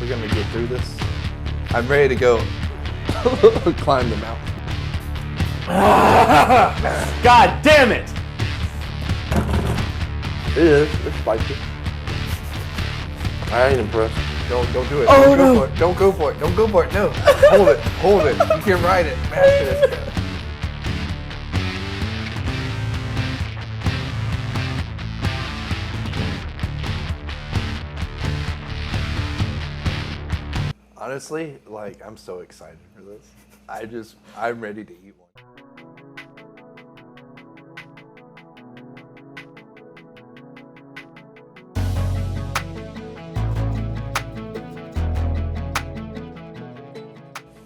We're gonna get through this. I'm ready to go climb the mountain. God damn it! It is. It's spicy. I ain't impressed. Don't do it. Oh, Don't go for it. Don't go for it. Don't go for it. No. Hold it. You can ride it. Master this. Honestly, like, I'm so excited for this. I'm ready to eat one.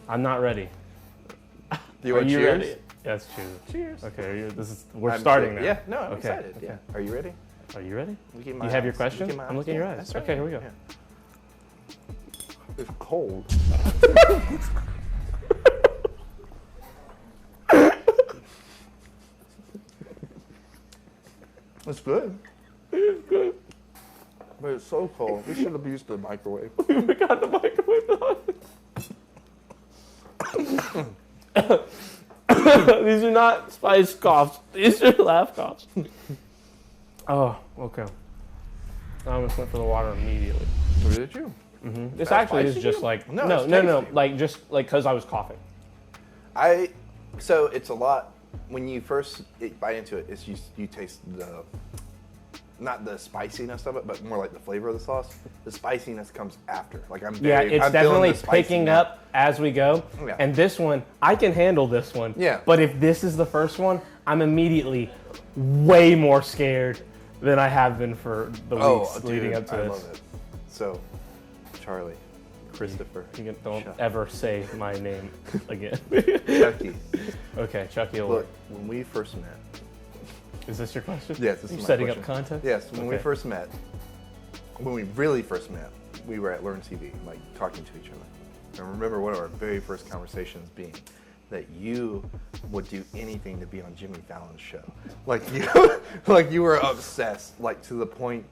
I'm not ready. Do you want you cheers? ready? Yes, cheers. Cheers. Okay, we're starting now. Yeah, no, I'm Okay, excited. okay. Yeah. Are you ready? Are you ready? You have your question? I'm looking at your eyes. That's right. Okay, here we go. Yeah. It's cold. It's good. It's good. But it's so cold. We should have used the microwave. We got the microwave. These are not spice coughs. These are laugh coughs. Oh, okay. I almost went for the water immediately. Or did you? Mm-hmm. This actually is just like no, like just like because I was coughing. So it's a lot when you first bite into it. It's you taste not the spiciness of it, but more like the flavor of the sauce. The spiciness comes after. Like I'm definitely picking up as we go. Yeah. And this one, I can handle this one. Yeah. But if this is the first one, I'm immediately way more scared than I have been for the weeks leading up to this. I love it. So, Charlie, Christopher, you don't ever say my name again. Chucky. Okay, Chucky. Look, when we first met. Is this your question? Yes, this is You're my setting question. up content? Yes, when we first met, when we really first met, we were at Learn TV, like talking to each other. And I remember one of our very first conversations being that you would do anything to be on Jimmy Fallon's show. Like you were obsessed, like to the point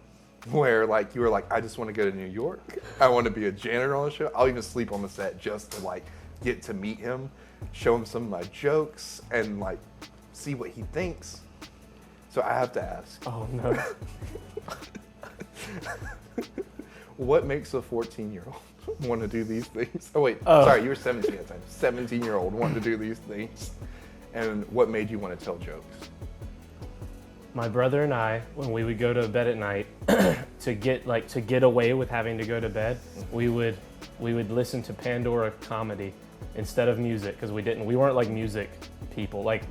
where like you were like, I just want to go to New York. I want to be a janitor on the show. I'll even sleep on the set just to like get to meet him, show him some of my jokes, and like see what he thinks. So I have to ask. Oh no. What makes a 14-year-old want to do these things? Oh wait, sorry, you were 17 at the time. 17-year-old wanting to do these things. And what made you want to tell jokes? My brother and I, when we would go to bed at night, to get away with having to go to bed, we would listen to Pandora comedy instead of music because we weren't like music people. Like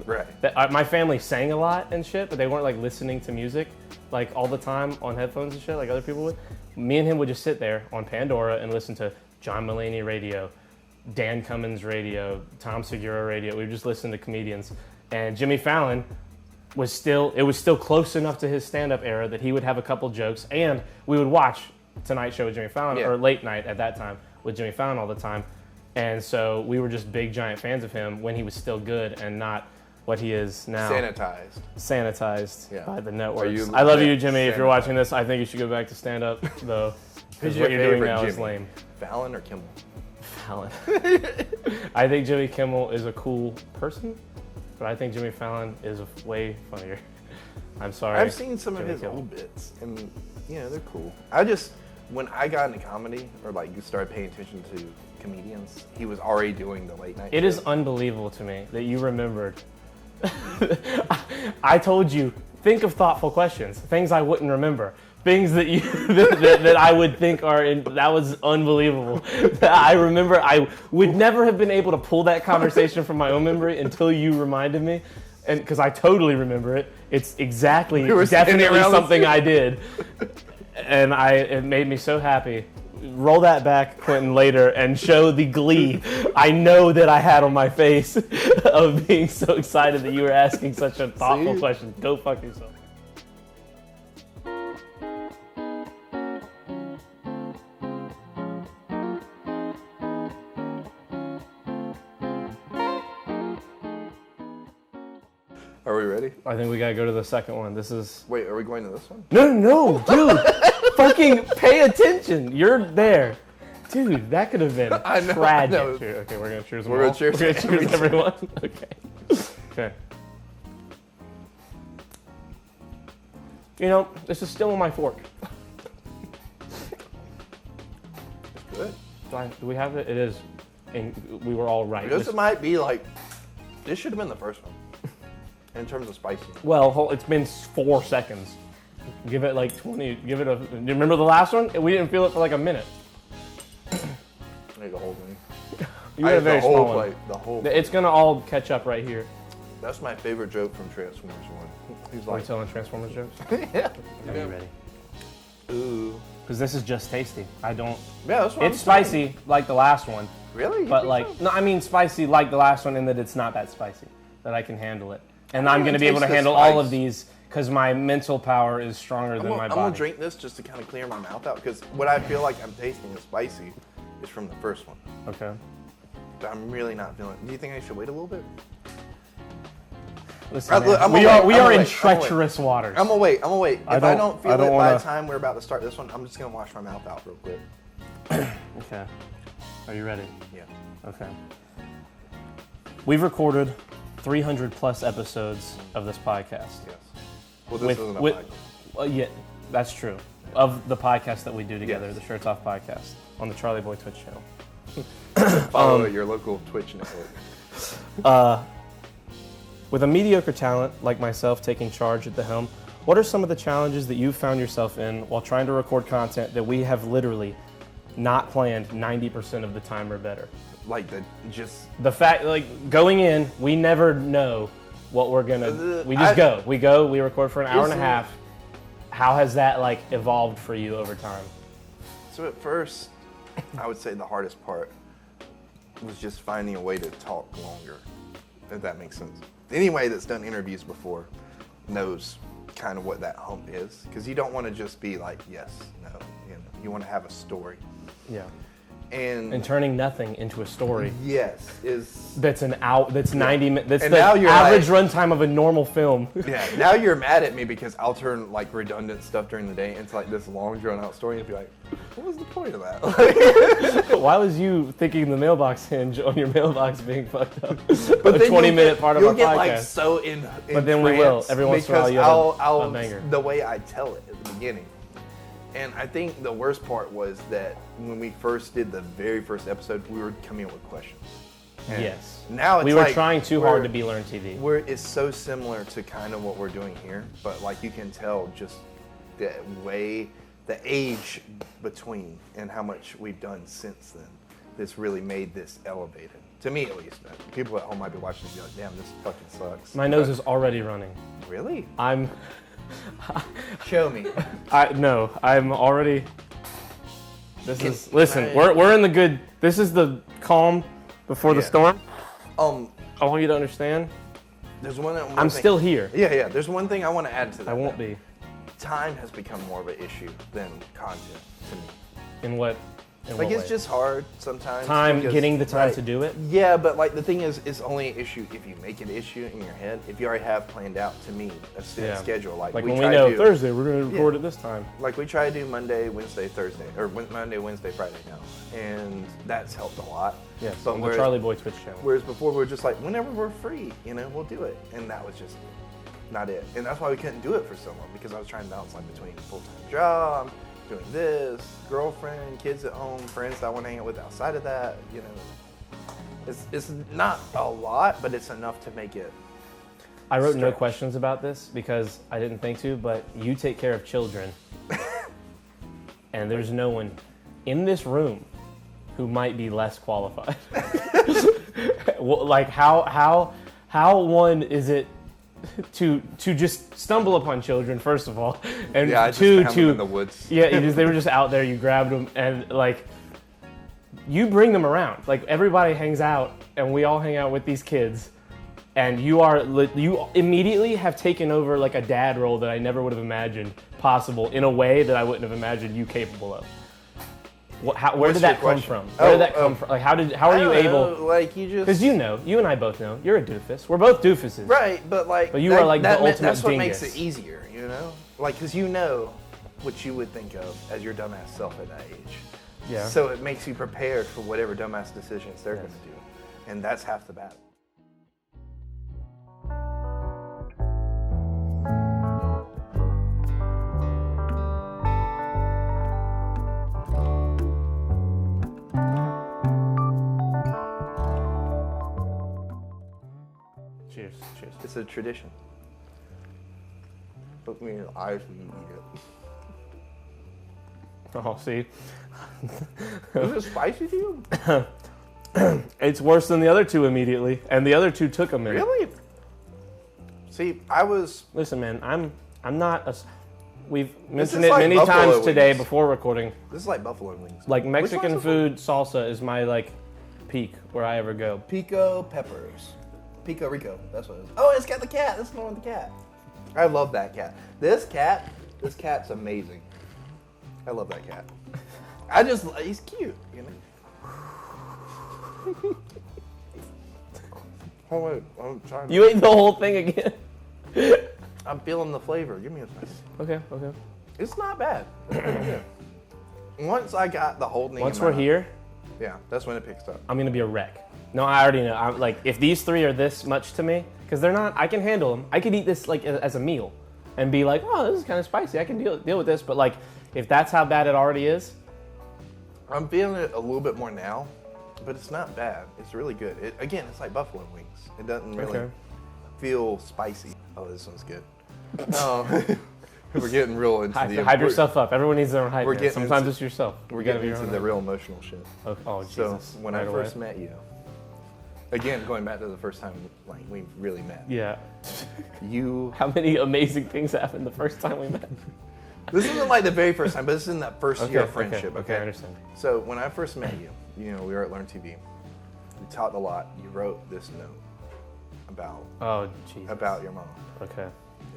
my family sang a lot and shit, but they weren't like listening to music like all the time on headphones and shit like other people would. Me and him would just sit there on Pandora and listen to John Mulaney radio, Dan Cummins radio, Tom Segura radio. We would just listen to comedians. And Jimmy Fallon was still close enough to his stand-up era that he would have a couple jokes, and we would watch Tonight Show with Jimmy Fallon, or Late Night at that time with Jimmy Fallon all the time. And so we were just big, giant fans of him when he was still good and not what he is now. Sanitized by the networks. I love you, Jimmy. If you're watching this, I think you should go back to stand-up, though. Because what you're doing now is lame. Fallon or Kimmel? Fallon. I think Jimmy Kimmel is a cool person, but I think Jimmy Fallon is way funnier. I'm sorry. I've seen some of his old bits, and they're cool. When I got into comedy, or like started paying attention to comedians, he was already doing the late night. It is unbelievable to me that you remembered. I told you, think of thoughtful questions, things I wouldn't remember, things that you that I would think are. That was unbelievable. I remember I would never have been able to pull that conversation from my own memory until you reminded me, and because I totally remember it. It's definitely something I did, and it made me so happy. Roll that back, Quentin, later and show the glee I know that I had on my face of being so excited that you were asking such a thoughtful question. Go fuck yourself. Are we ready? I think we gotta go to the second one. This is... Wait, are we going to this one? No, dude. Fucking pay attention. You're there. Dude, that could have been I know, tragic. I know. Okay, we're gonna cheers. We're gonna cheers We're gonna cheers, every everyone. Okay. You know, this is still on my fork. Good. Do we have it? It is. And we were all right. This might be like, this should have been the first one. In terms of spicy. Well, it's been 4 seconds. Give it like 20. Give it a. Do you remember the last one? We didn't feel it for like a minute. I need the whole thing. You had a very small one. plate. The whole plate. It's gonna all catch up right here. That's my favorite joke from Transformers 1. He's Are we like, telling Transformers jokes? yeah. Are you ready? Ooh. Because this is just tasty. I don't. Yeah, that's what It's I'm saying. spicy like the last one, Really? You but think like so? no, I mean spicy like the last one in that it's not that spicy. That I can handle it, and I I'm don't gonna be able to taste the handle all of spice. these because my mental power is stronger than my I'm body. gonna drink this just to kind of clear my mouth out because what I feel like I'm tasting is spicy is from the first one. Okay. But I'm really not feeling it. Do you think I should wait a little bit? Listen, Look, man, I'm we gonna are wait, I'm gonna in wait, I'm gonna wait. treacherous waters. I'm gonna wait. If I don't feel it by wanna- the time we're about to start this one, I'm just gonna wash my mouth out real quick. Okay. Are you ready? Yeah. Okay. We've recorded 300 plus episodes of this podcast. Yes. Well, this isn't a podcast. Yeah, that's true. Of the podcast that we do together, Yes. the Shirts Off podcast on the Charlie Boy Twitch channel. Follow your local Twitch network. With a mediocre talent like myself taking charge at the helm, what are some of the challenges that you've found yourself in while trying to record content that we have literally not planned 90% of the time or better? Like The fact, like going in, we never know what we're gonna. We just go. We go. We record for an hour and a half. How has that like evolved for you over time? So at first, I would say the hardest part was just finding a way to talk longer, if that makes sense. Anybody that's done interviews before knows kind of what that hump is, because you don't want to just be like, yes, no, you want to have a story. Yeah. And turning nothing into a story. Yes, is That's 90 minutes. That's And the now you're average like- runtime of a normal film. yeah. Now you're mad at me because I'll turn like redundant stuff during the day into like this long drawn out story and be like, what was the point of that? Why was you thinking the mailbox hinge on your mailbox being fucked up? But a then 20-minute part of you'll our get podcast. like so in But then we will. Every once in a while you have I'll a banger. the way I tell it at the beginning. And I think the worst part was that when we first did the very first episode, we were coming up with questions. And Yes. Now it's we were like trying too hard to be Learn TV. It's so similar to kind of what we're doing here, but like you can tell just the age between and how much we've done since then that's really made this elevated. To me, at least. People at home might be watching and be like, damn, this fucking sucks. My nose is already running. Really? I'm Show me. I'm already. Listen, I- we're in the good. This is the calm before the Yeah. storm. Um, I want you to understand. there's one I'm thing- still here. Yeah. There's one thing I want to add to that. I won't though. be. Time has become more of an issue than content to me. In what? Like it's just hard sometimes. time because- getting the time right. to do it. Yeah, but like the thing is, it's only an issue if you make an issue in your head. If you already have planned out, to me, a schedule. Like when we we try know to do, Thursday, we're going to record Yeah. at this time. Like we try to do Monday, Wednesday, Thursday, or Monday, Wednesday, Friday now, and that's helped a lot. Yes, But on the whereas- Charlie Boy Twitch channel. Whereas before we were just like, whenever we're free, we'll do it, and that was just not it. And that's why we couldn't do it for so long because I was trying to balance like between full-time job, doing this, girlfriend, kids at home, friends that I want to hang out with outside of that. It's not a lot, but it's enough to make it. I wrote no stretch. questions about this because I didn't think to, but you take care of children. And there's no one in this room who might be less qualified. Well, like how one is it to just stumble upon children, first of all, and Yeah, I just two found to them in the woods. yeah, they were just out there. You grabbed them and like you bring them around. Like everybody hangs out, and we all hang out with these kids. And you immediately have taken over like a dad role that I never would have imagined possible in a way that I wouldn't have imagined you capable of. Where What's did that your come question? from? Where did that Oh, come from? Like how are you able? Like you just Because you and I both know, you're a doofus. We're both doofuses. right, but like But you are like the ultimate That's what dingus. makes it easier, Like because you know what you would think of as your dumbass self at that age. Yeah. So it makes you prepared for whatever dumbass decisions they're going to do. And that's half the battle. Cheers. Cheers. It's a tradition. Look me in the eyes when you eat Oh, see? it. Is it spicy to you? It's worse than the other two immediately, and the other two took a minute. Really? See, I was... Listen, man, I'm not a... We've This mentioned is it like many buffalo times today wings. before recording. This is like buffalo wings. Like Which Mexican one's food salsa is my like peak where I ever go. Pico peppers. Pico Rico. That's what it is. Oh, it's got the cat. That's the one with the cat. I love that cat. This cat's amazing. I love that cat. He's cute, you know? Oh wait, I'm trying. You ate the whole thing again. I'm feeling the flavor. Give me a second. Okay. It's not bad. It's pretty good. Once I got the whole thing. Once in my we're mouth, here, yeah, that's when it picks up. I'm gonna be a wreck. No, I already know. I'm like, if these three are this much to me, because they're not, I can handle them. I could eat this like as a meal, and be like, oh, this is kind of spicy. I can deal with this. But like, if that's how bad it already is, I'm feeling it a little bit more now, but it's not bad. It's really good. Again, it's like buffalo wings. It doesn't really feel spicy. Oh, this one's good. We're getting real into the... hype yourself up. Everyone needs their own hype. we're Man. getting Sometimes into- it's yourself. We're You gotta getting be your into own the hype. real emotional shit. Oh, Jesus. So when I Right first away. met you, again, going back to the first time like we really met, Yeah. you... How many amazing things happened the first time we met? This isn't like the very first time, but this is in that first year of friendship, Okay, I understand. So when I first met you, we were at Learn TV. We talked a lot. You wrote this note Oh, Jesus. about your mom, Okay.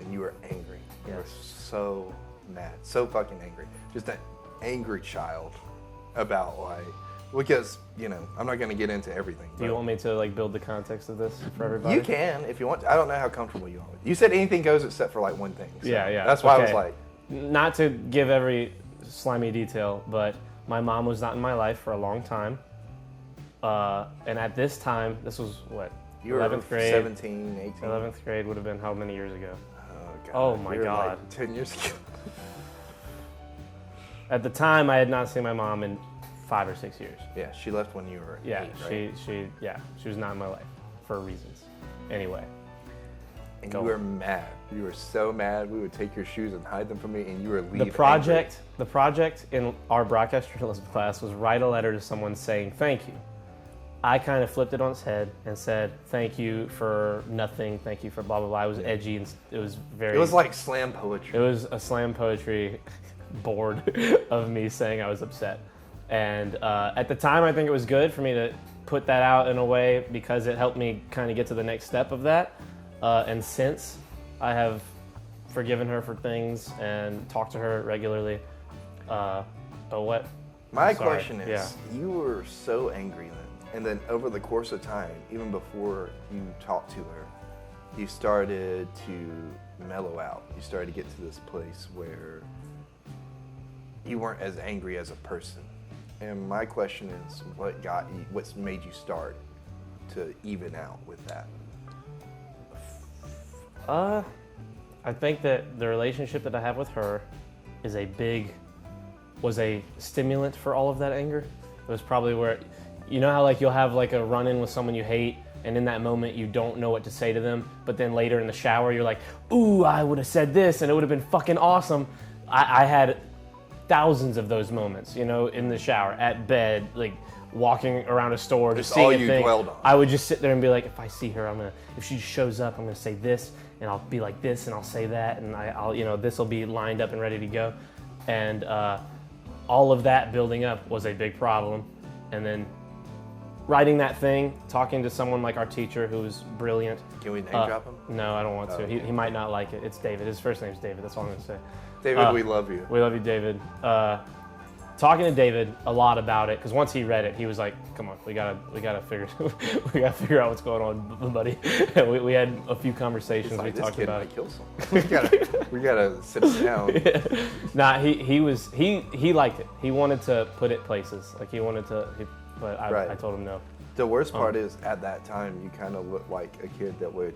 and you were angry. You were Yes. so mad, so fucking angry. Just an angry child about because I'm not gonna get into everything. Do you but want me to like build the context of this for everybody? You can if you want. I don't know how comfortable you are with it. You said anything goes except for like one thing. So Yeah. That's why I was Okay. like, Not to give every slimy detail, but my mom was not in my life for a long time. And at this time, this was what? you were 11th grade. 17, 18. 11th grade would have been how many years ago? God, Oh my you were, God. Like 10 years ago. At the time, I had not seen my mom in 5 or 6 years. Yeah, she left when you were Yeah, 8, right? she was not in my life for reasons. Anyway, And Go you were mad. You were so mad. We would take your shoes and hide them from me, and you were leaving. the project in our broadcast journalism class was write a letter to someone saying thank you. I kind of flipped it on its head and said thank you for nothing, thank you for blah blah blah. It was edgy and it was very. It was like slam It poetry. was a slam poetry board of me saying I was upset. And at the time, I think it was good for me to put that out in a way because it helped me kind of get to the next step of that. And since I have forgiven her for things and talked to her regularly. But what? My Sorry. question is, Yeah. you were so angry then, and then over the course of time, even before you talked to her, you started to mellow out. You started to get to this place where you weren't as angry as a person. And my question is, what's made you start to even out with that? I think that the relationship that I have with her was a stimulant for all of that anger. It was probably where, you know how like you'll have like a run-in with someone you hate, and in that moment you don't know what to say to them, but then later in the shower you're like, ooh, I would have said this and it would have been fucking awesome. I had thousands of those moments, in the shower, at bed, like walking around a store, just It's seeing all a you thing. dwelled on. I would just sit there and be like, if I see her, if she shows up, I'm gonna say this, and I'll be like this, and I'll say that, and I'll this will be lined up and ready to go. And all of that building up was a big problem. And then writing that thing, talking to someone like our teacher who was brilliant. Can we name drop him? No, I don't want to. okay. He might not like it. It's David. His first name's David. That's all I'm gonna say. David, we love you. We love you, David. talking to David a lot about it, because once he read it, he was like, "Come on, we gotta figure out what's going on, buddy." we had a few conversations. Like, we talked about it. Kill someone. we gotta sit down. Yeah. Nah, he liked it. He wanted to put it places. Like he wanted to, but I told him no. The worst part is, at that time, you kind of looked like a kid that would,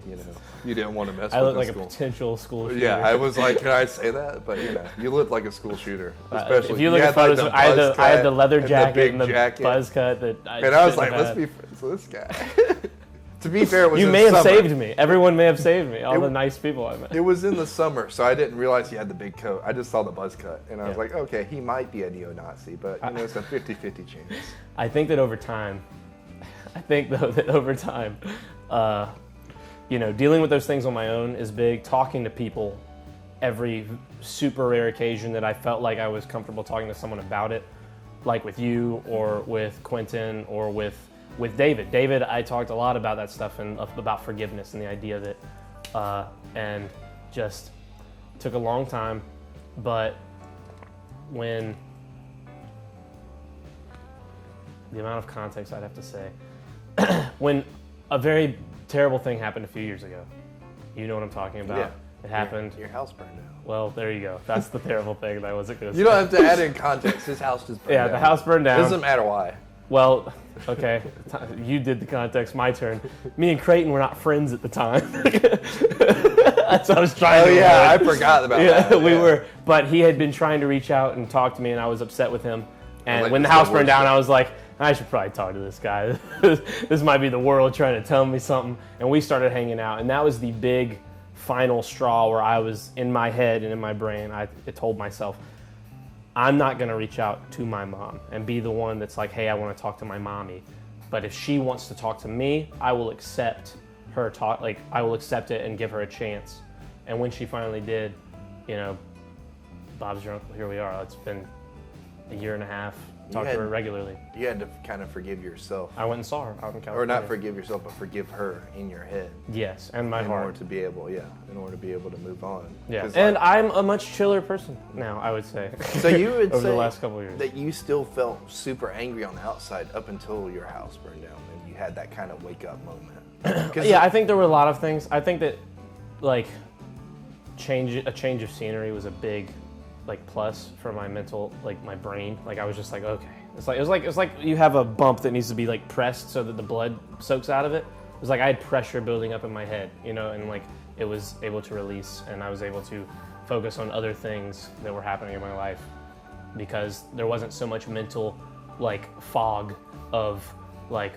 you didn't want to mess with. I looked like school. a potential school shooter. Yeah, I was like, can I say that? But you looked like a school shooter. Especially if you look at photos, I had the leather jacket and the buzz cut that I was like, let's be friends with this guy. To be fair, it was you in may have summer. saved me. Everyone may have saved me. All the nice people I met. It was in the summer, so I didn't realize he had the big coat. I just saw the buzz cut, and I was like, okay, he might be a neo-Nazi, but it's a 50-50 chance. I think that over time, dealing with those things on my own is big. Talking to people every super rare occasion that I felt like I was comfortable talking to someone about it, like with you or with Quentin or with David. David, I talked a lot about that stuff and about forgiveness and the idea of it, and just took a long time. But when the amount of context I'd have to say, when a very terrible thing happened a few years ago, you know what I'm talking about. Yeah. It happened. Your house burned down. Well, there you go. That's the terrible thing that I wasn't going to say. You don't have to add in context. His house just burned down. Yeah, the house burned down. It doesn't matter why. Well, okay, you did the context, my turn. Me and Creighton were not friends at the time. That's what I was trying to do. Yeah, I forgot about that. We were, but he had been trying to reach out and talk to me, and I was upset with him. And like, when the house burned down, I was like, I should probably talk to this guy. This might be the world trying to tell me something. And we started hanging out, and that was the big final straw where I was in my head and in my brain, I told myself, I'm not going to reach out to my mom and be the one that's like, hey, I want to talk to my mommy. But if she wants to talk to me, I will accept her talk. Like, I will accept it and give her a chance. And when she finally did, Bob's your uncle, here we are. It's been a year and a half. Talk to her regularly. You had to kind of forgive yourself. I went and saw her out in California. Or not forgive yourself, but forgive her in your head. Yes, and my heart. In order to be able to move on. Yeah, and I'm a much chiller person now, I would say. So you would over say the last couple of years that you still felt super angry on the outside up until your house burned down, and you had that kind of wake up moment. Yeah, I think there were a lot of things. I think that, like, a change of scenery was a big, like, plus for my mental, like, my brain. Like, I was just like, okay. It was like you have a bump that needs to be, like, pressed so that the blood soaks out of it. It was like I had pressure building up in my head, and like it was able to release, and I was able to focus on other things that were happening in my life because there wasn't so much mental, like, fog of, like,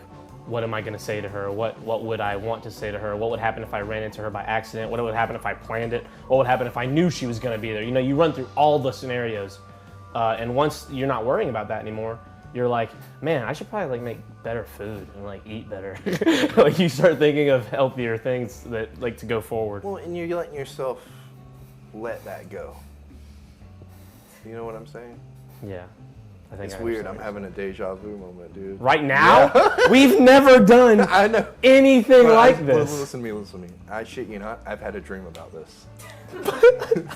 what am I going to say to her? What would I want to say to her? What would happen if I ran into her by accident? What would happen if I planned it? What would happen if I knew she was going to be there? You run through all the scenarios. And once you're not worrying about that anymore, you're like, man, I should probably, like, make better food and, like, eat better. Like, you start thinking of healthier things that, like, to go forward. Well, and you're letting yourself let that go. You know what I'm saying? Yeah. I think it's weird. I'm having a deja vu moment, dude. Right now? Yeah. We've never done anything like this. Listen to me. I shit you not, I've had a dream about this.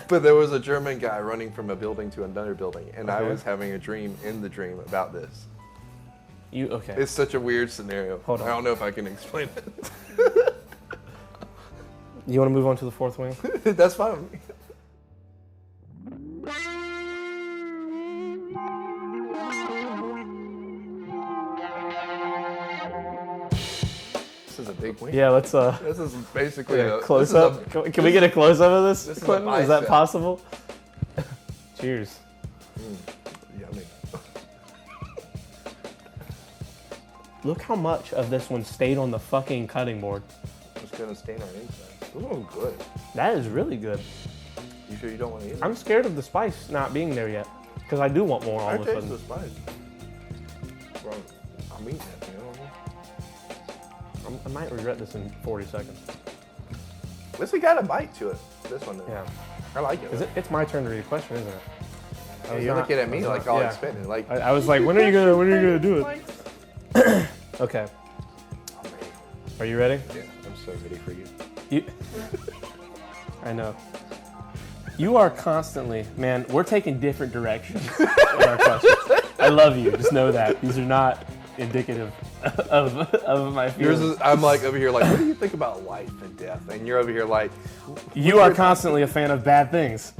But there was a German guy running from a building to another building, and I was having a dream in the dream about this. Okay. It's such a weird scenario. Hold on. I don't know if I can explain it. You want to move on to the fourth wing? That's fine with me. This is a big wing. Yeah, let's This is basically a close up. Can we get a close up of this, Quentin? Is that possible? Cheers. Yummy. Look how much of this one stayed on the fucking cutting board. It's gonna stain our inside. Ooh, good. That is really good. You sure you don't want to eat it? I'm scared of the spice not being there yet, because I do want more all of a I taste sudden. the spice. Bro, I'm eating it, you know what I mean? I might regret this in 40 seconds. This has got a bite to it. This one. Yeah. I like it. It's my turn to read a question, isn't it? Yeah, you're looking at me like all expectant. Like I was like, when are you gonna do it? Okay. I'm ready. Are you ready? Yeah, I'm so ready for you. I know. You are constantly, man, we're taking different directions in our questions. I love you. Just know that. These are not indicative of my Yours feelings. is, I'm like over here like, what do you think about life and death? And you're over here like, You are constantly a fan of bad things,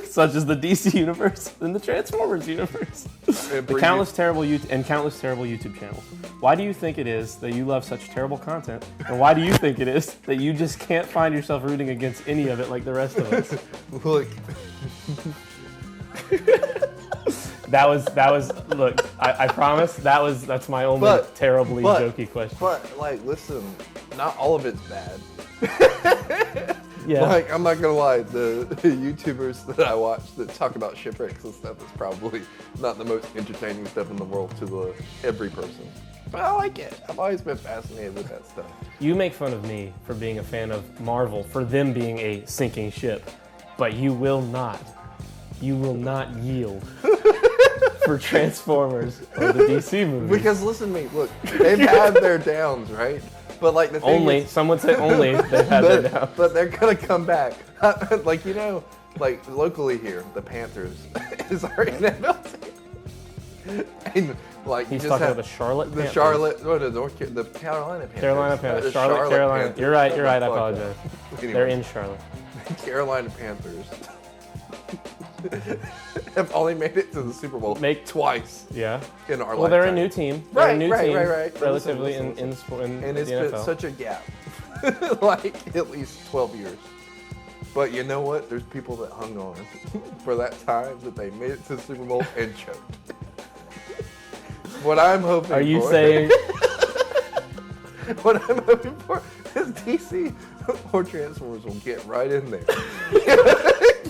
such as the DC universe and the Transformers universe. The countless terrible YouTube channels. Why do you think it is that you love such terrible content? And why do you think it is that you just can't find yourself rooting against any of it like the rest of us? look, Look, I promise that's my only terribly jokey question. but like, listen, not all of it's bad. Yeah. Like, I'm not gonna lie, the YouTubers that I watch that talk about shipwrecks and stuff is probably not the most entertaining stuff in the world to every person. But I like it. I've always been fascinated with that stuff. You make fun of me for being a fan of Marvel, for them being a sinking ship, but you will not yield for Transformers or the DC movies. Because listen to me, look, they've had their downs, right? But like the thing Only, is, some would say only, they've had their downs. but they're gonna come back. Like, you know, like locally here, the Panthers is our NFL team. And like, He's you just talking have about the Charlotte Panthers. The Carolina Panthers. Carolina Panthers. The Charlotte, Carolina. Panthers. You're right, I Fuck apologize. that. Anyway, They're in Charlotte. Carolina Panthers have only made it to the Super Bowl twice Yeah. in our Well, they're a lifetime. new team. They're a new team, Right. relatively Listen. in the sport in And the it's been NFL. such a gap, like at least 12 years. But you know what? There's people that hung on for that time that they made it to the Super Bowl and choked. What I'm hoping Are you for, saying what I'm hoping for is DC or Transformers will get right in there.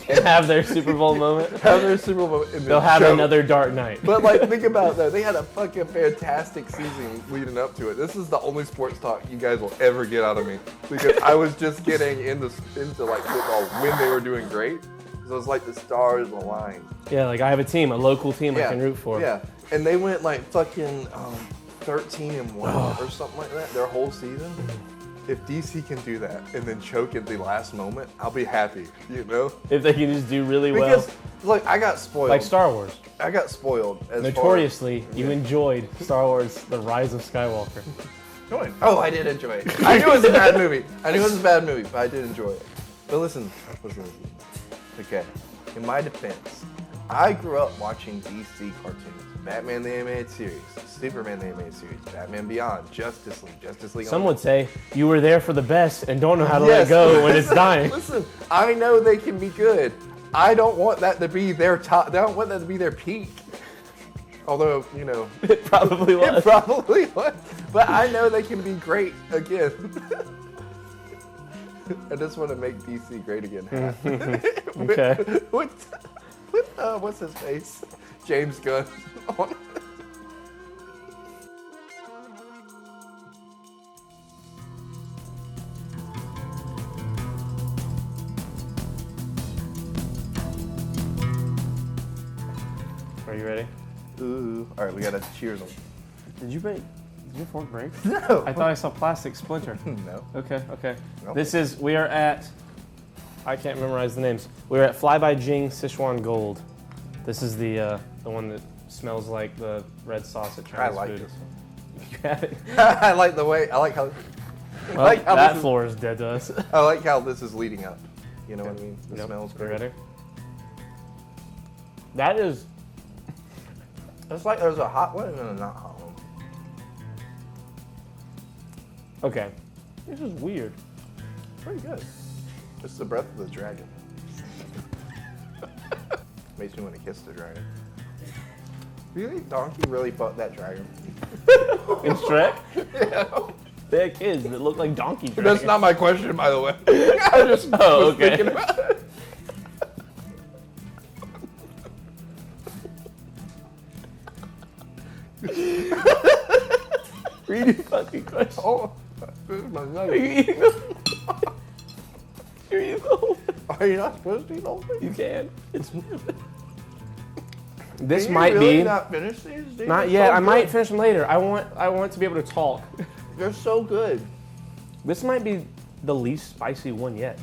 and have their Super Bowl moment? Have their Super Bowl and then They'll have choke. another Dark Knight. But like, think about that. They had a fucking fantastic season leading up to it. This is the only sports talk you guys will ever get out of me, because I was just getting into like football when they were doing great. So it's like the stars aligned. Yeah, like I have a team, a local team I can root for. Yeah, and they went like fucking 13-1 or something like that their whole season. If DC can do that and then choke at the last moment, I'll be happy, you know? If they can just do really Because, well. look, I got spoiled. Like Star Wars. I got spoiled. Notoriously, you enjoyed Star Wars The Rise of Skywalker. Oh, I did enjoy it. I knew it was a bad movie. But I did enjoy it. But listen. Okay, in my defense, I grew up watching DC cartoons. Batman the Animated Series, Superman the Animated Series, Batman Beyond, Justice League. Some would say you were there for the best and don't know how to let go when it's dying. Listen, I know they can be good. I don't want that to be their top. I don't want that to be their peak. Although, you know, It probably was. it probably was. But I know they can be great again. I just want to make DC great again. Okay. What's his face? James Gunn. On it. Are you ready? Ooh. All right, we gotta cheers them. Did your fork break? No. I thought I saw plastic splinter. No. Okay. Nope. We are at, I can't memorize the names. We're at Fly by Jing Sichuan Gold. This is the one that smells like the red sauce at Chinese I like food. this one. You have it? I like how. Well, how that this is- floor is dead to us. I like how this is leading up. You know what I mean? The Yep. smells You great. ready? That is, It's like there's a hot one and a not hot one. okay. This is weird. Pretty good. It's the breath of the dragon. Makes me want to kiss the dragon. Do you think Donkey really fucked that dragon? In Shrek? Yeah. They had kids that look like donkey dragons. That's not my question, by the way. I just was okay. thinking about it. Read your fucking question. Oh, this is my Are nugget. you eating them? You're eating the whole thing. Are you not supposed to eat the whole thing? You can. It's. This Can you might really be. not finish these? Dude? Not They're yet. so I might good. finish them later. I want to be able to talk. They're so good. This might be the least spicy one yet.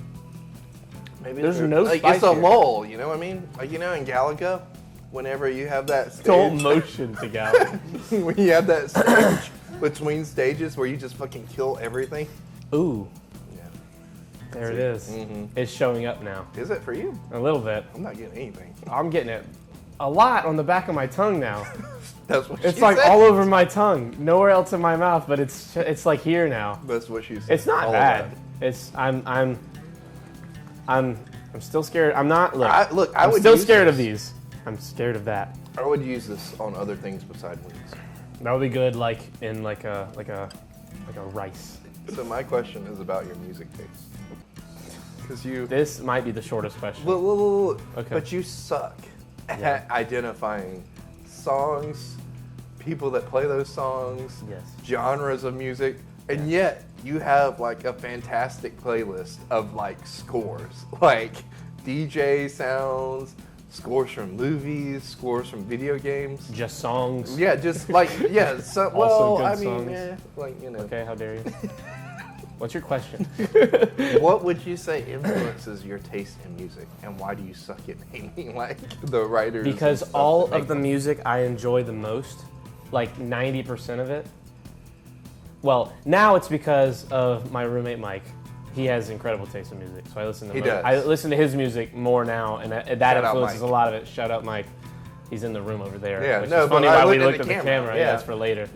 Maybe There's they're- no like spice it's a here. lull. You know what I mean? Like, you know, in Galaga, whenever you have that stage. Don't motion to Gallon. When you have that stage between stages where you just fucking kill everything. Ooh, Yeah. there it is. It's showing up now. Is it for you? A little bit. I'm not getting anything. I'm getting it a lot on the back of my tongue now. That's what It's she like said. all over my tongue. Nowhere else in my mouth, but it's like here now. That's what she said. It's not All of bad. that. It's I'm still scared. I'm not. Look, I I'm would still use scared of this. these. I'm scared of that. I would use this on other things besides wings. That would be good, like in like a rice. So my question is about your music taste. Because you, This might be the shortest question. look, Okay. but you suck Yeah. at identifying songs, people that play those songs, Yes. genres of music, and yet you have like a fantastic playlist of like scores, like DJ sounds, scores from movies, scores from video games. Just songs. Yeah, just like So, Also well, good I mean, songs. yeah, like you know. Okay, how dare you? What's your question? What would you say influences your taste in music, and why do you suck at naming like the writers? and Because stuff all that of the make them? music I enjoy the most, like 90% of it. Well, now it's because of my roommate Mike. He has incredible taste in music, so I listen to He does. I listen to his music more now, and that Shout out influences Mike. a lot of it. Shout out Mike. He's in the room over there. Yeah, which no, is but funny I why we looked looked at at the the camera. camera, Yeah, yeah. that's for later.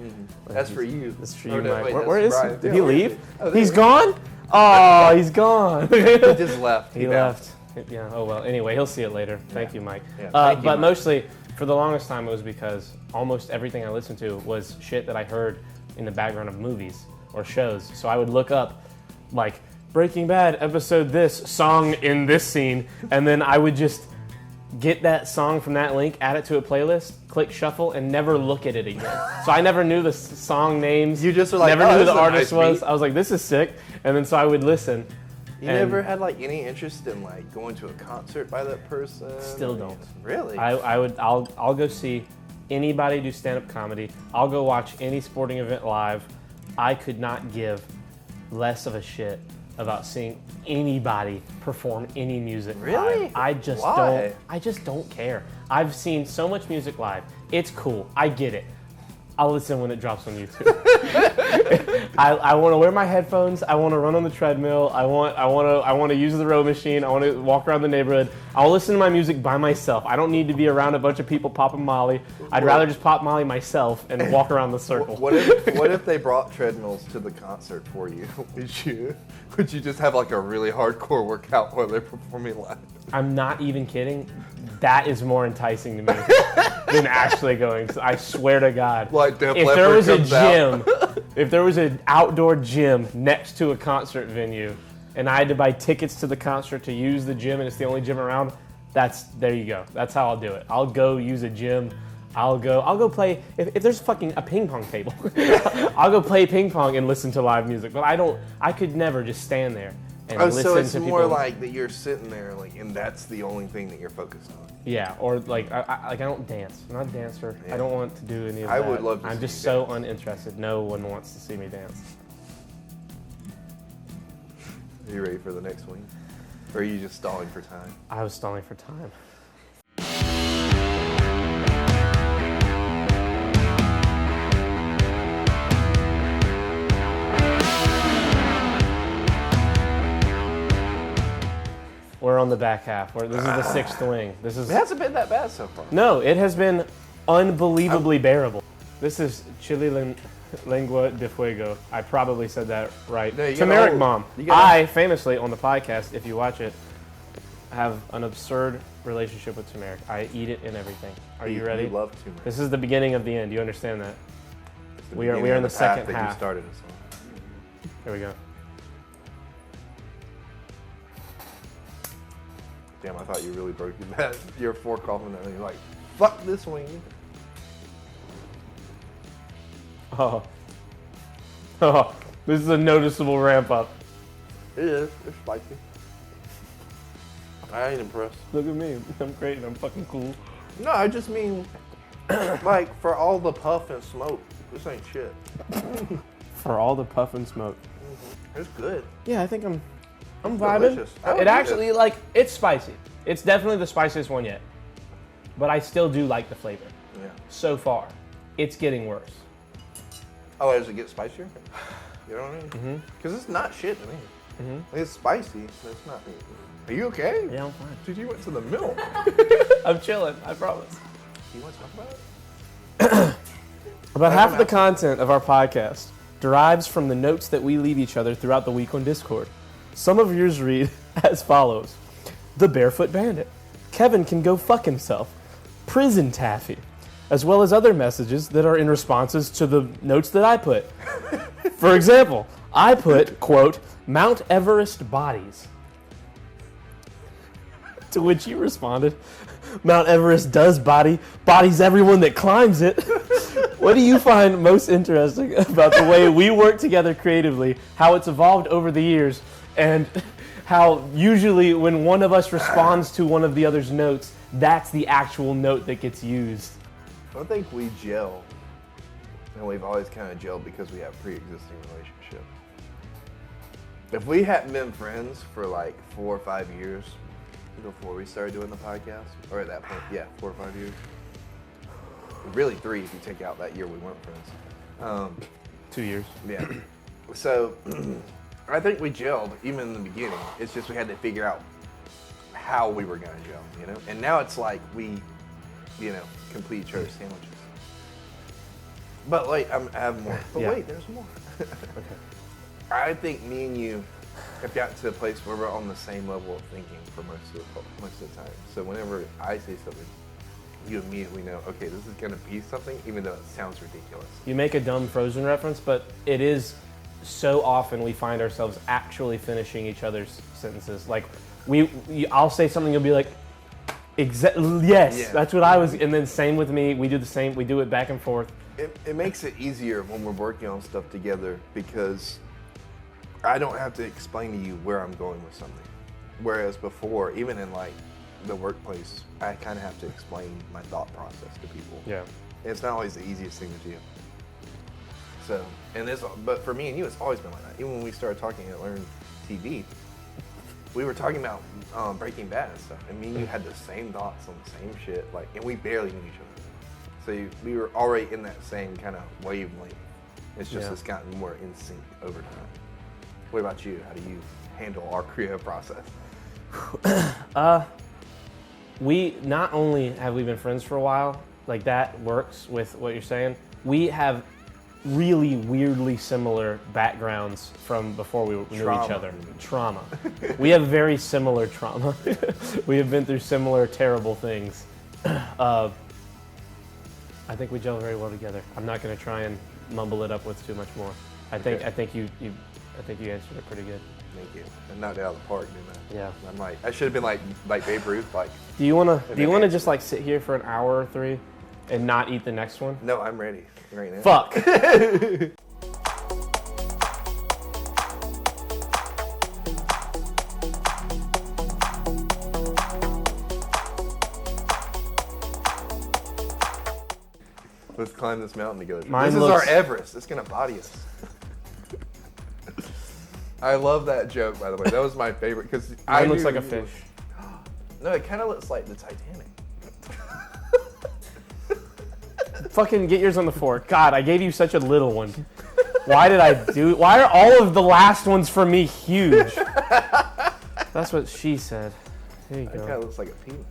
That's for you. That's for Oh, you, no, Mike. wait, Where that's is Brian. he? Did Yeah, he where is leave? he? Oh, there He's he is. gone? Oh, he's gone. He just left. He bounced. left. Yeah. Oh well. Anyway, he'll see it later. Thank you, Mike. Yeah, thank you, but Mike. mostly, for the longest time, it was because almost everything I listened to was shit that I heard in the background of movies or shows. So I would look up, like Breaking Bad episode this song in this scene, and then I would just get that song from that link, add it to a playlist, click shuffle, and never look at it again. So I never knew the song names. You just were like, never oh, knew who this the is a artist nice was. beat. I was like, this is sick. And then so I would listen. You And never had like any interest in like going to a concert by that person? Still don't. Really? I'll go see anybody do stand-up comedy. I'll go watch any sporting event live. I could not give less of a shit about seeing anybody perform any music Really? live. I just Why? don't care. I've seen so much music live. It's cool. I get it. I'll listen when it drops on YouTube. I want to wear my headphones. I want to run on the treadmill. I want to use the row machine. I want to walk around the neighborhood. I'll listen to my music by myself. I don't need to be around a bunch of people popping Molly. I'd rather just pop Molly myself and walk around the circle. What if they brought treadmills to the concert for you? Would you just have like a really hardcore workout while they're performing live? I'm not even kidding. That is more enticing to me than actually going. I swear to God. Like Def if there Leppard was a comes out. gym, if there was an outdoor gym next to a concert venue, and I had to buy tickets to the concert to use the gym, and it's the only gym around, there you go. That's how I'll do it. I'll go use a gym. I'll go play. If there's fucking a ping pong table, I'll go play ping pong and listen to live music. But I could never just stand there and listen So it's to more people. like that you're sitting there, like, and that's the only thing that you're focused on. Yeah, or like I don't dance. I'm not a dancer. Yeah. I don't want to do any of I that. would love to I'm see just you so dance. uninterested. No one wants to see me dance. Are you ready for the next one? Or are you just stalling for time? I was stalling for time. We're on the back half. This is the sixth wing. This is It hasn't been that bad so far. no. It has been unbelievably bearable. This is chili lengua de fuego. I probably said that right. No, you gotta Turmeric hold- bomb. you gotta- I famously on the podcast, if you watch it, have an absurd relationship with turmeric. I eat it in everything. Are you ready? You love turmeric. This is the beginning of the end. You understand that? It's the we are beginning in of the path second that half. You started us on. Here we go. Damn, I thought you really broke your fork off and then you're like, fuck this wing. Oh. Oh. This is a noticeable ramp up. It is. It's spicy. I ain't impressed. Look at me. I'm great and I'm fucking cool. No, I just mean, like, for all the puff and smoke, this ain't shit. For all the puff and smoke. It's good. Yeah, I think I'm It's vibing. delicious. I would It eat actually, like, it's spicy. It's definitely the spiciest one yet. but I still do like the flavor. Yeah. So far, it's getting worse. Oh, does it get spicier? You know what I mean? Because it's not shit to me. It's spicy, but it's not. Are you okay? Yeah, I'm fine. Dude, you went to the middle. I'm chilling, I promise. You want to talk about it? About half of the content of our podcast derives from the notes that we leave each other throughout the week on Discord. Some of yours read as follows. The Barefoot Bandit. Kevin can go fuck himself. Prison Taffy. As well as other messages that are in responses to the notes that I put. For example, I put, quote, Mount Everest bodies. To which you responded, Mount Everest does bodies everyone that climbs it. What do you find most interesting about the way we work together creatively, how it's evolved over the years, and how usually when one of us responds to one of the other's notes, that's the actual note that gets used? I think we gel. And we've always kind of gelled because we have pre-existing relationships. If we hadn't been friends for like 4 or 5 years before we started doing the podcast, or at that point, 4 or 5 years. Really 3 if you take out that year we weren't friends. 2 years. Yeah. So I think we gelled even in the beginning. It's just we had to figure out how we were going to gel, you know? And now it's like we, complete each other's sandwiches. But like, I have more. But Yeah. wait, there's more. Okay. I think me and you have got to a place where we're on the same level of thinking for most of the time. So whenever I say something, you immediately know, okay, this is going to be something, even though it sounds ridiculous. You make a dumb Frozen reference, but it is so often we find ourselves actually finishing each other's sentences. Like, I'll say something, you'll be like, yes, Yeah. that's what I was, and then same with me, we do the same, we do it back and forth. It makes it easier when we're working on stuff together because I don't have to explain to you where I'm going with something. Whereas before, even in like the workplace, I kind of have to explain my thought process to people. Yeah. And it's not always the easiest thing to do. So, but for me and you, it's always been like that. Even when we started talking at Learn TV, we were talking about Breaking Bad and stuff, and me and you had the same thoughts on the same shit, like, and we barely knew each other. So we were already in that same kind of wavelength. It's just it's gotten more in sync over time. What about you? How do you handle our creative process? We not only have we been friends for a while, like that works with what you're saying. We have really weirdly similar backgrounds from before we knew each other. Trauma. We have very similar trauma. We have been through similar terrible things. I think we gel very well together. I'm not going to try and mumble it up with too much more. I think you answered it pretty good. Thank you. I knocked it out of the park, didn't I? Yeah. I'm like, I should have been like Babe Ruth, like. Do you wanna just like sit here for an hour or 3 and not eat the next one? No, I'm ready right now. Fuck. Let's climb this mountain together. Mine this looks- is our Everest. It's gonna body us. I love that joke, by the way. That was my favorite because Mine looks like a fish. No, it kind of looks like the Titanic. Fucking get yours on the fork. God, I gave you such a little one. Why are all of the last ones for me huge? That's what she said. There you It kind go. of looks like a penis.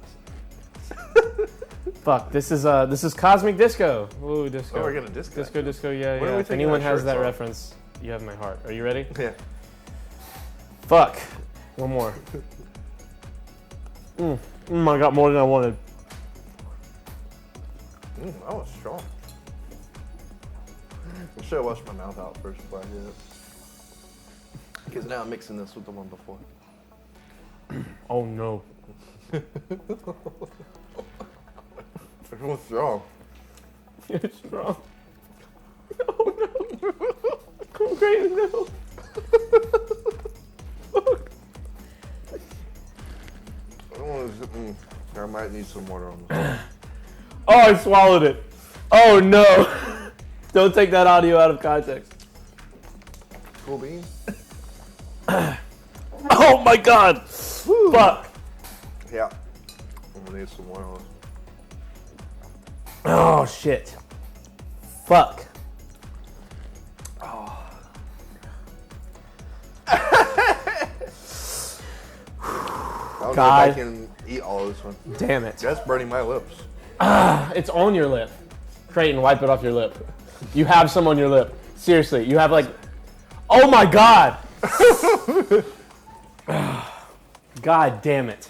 Fuck, this is Cosmic Disco. Ooh, disco. Oh, we're gonna disco. Disco, yeah, When are yeah. we If taking anyone our has shirts that off? reference, you have my heart. Are you ready? Yeah. Fuck. One more. I got more than I wanted. That was strong. I should have washed my mouth out first before I did it. Because now I'm mixing this with the one before. Oh no. It was strong. It's strong. Oh no. I'm great, no. I might need some water on this. Oh, I swallowed it. Oh no. Don't take that audio out of context. Cool beans? Oh my god. Fuck. Yeah. I'm gonna need some water on Oh, shit. Fuck. I don't know God. if I can eat all of this one. Damn it. That's burning my lips. It's on your lip. Creighton, wipe it off your lip. You have some on your lip. Seriously, you have like... Oh my God! God damn it.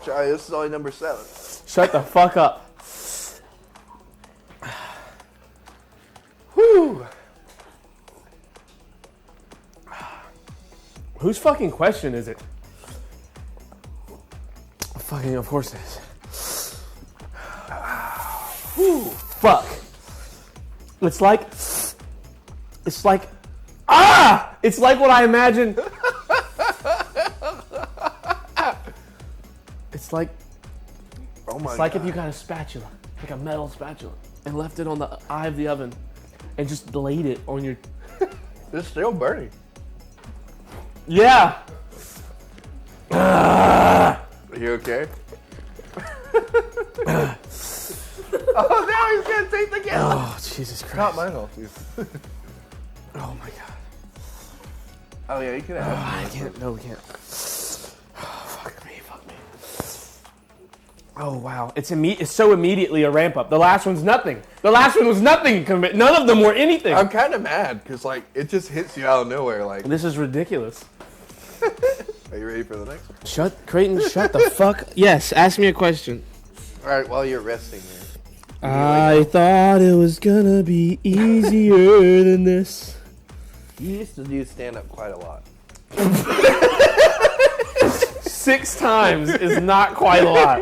Charlie, this is only number 7. Shut the fuck up. Whew. Whose fucking question is it? Fucking, of course it is. Whew. Fuck. It's like, it's like what I imagined. It's like, Oh my it's like God. if you got a spatula, like a metal spatula, and left it on the eye of the oven, and just laid it on your. It's still burning. Yeah. Are you okay? Oh, now he's gonna take the gallon. Oh, Jesus Christ. Not mine off, dude. Oh my God. Oh yeah, you can have I can't. No, we can't. Fuck me. Oh wow. It's so immediately a ramp up. The last one's nothing. The last one was nothing. None of them were anything. I'm kind of mad because like it just hits you out of nowhere. Like, This is ridiculous. are you ready for the next one? Creighton, shut the fuck. Yes, ask me a question. All right, while you're resting there. I thought it was gonna be easier than this. You used to do stand up quite a lot. 6 times is not quite a lot.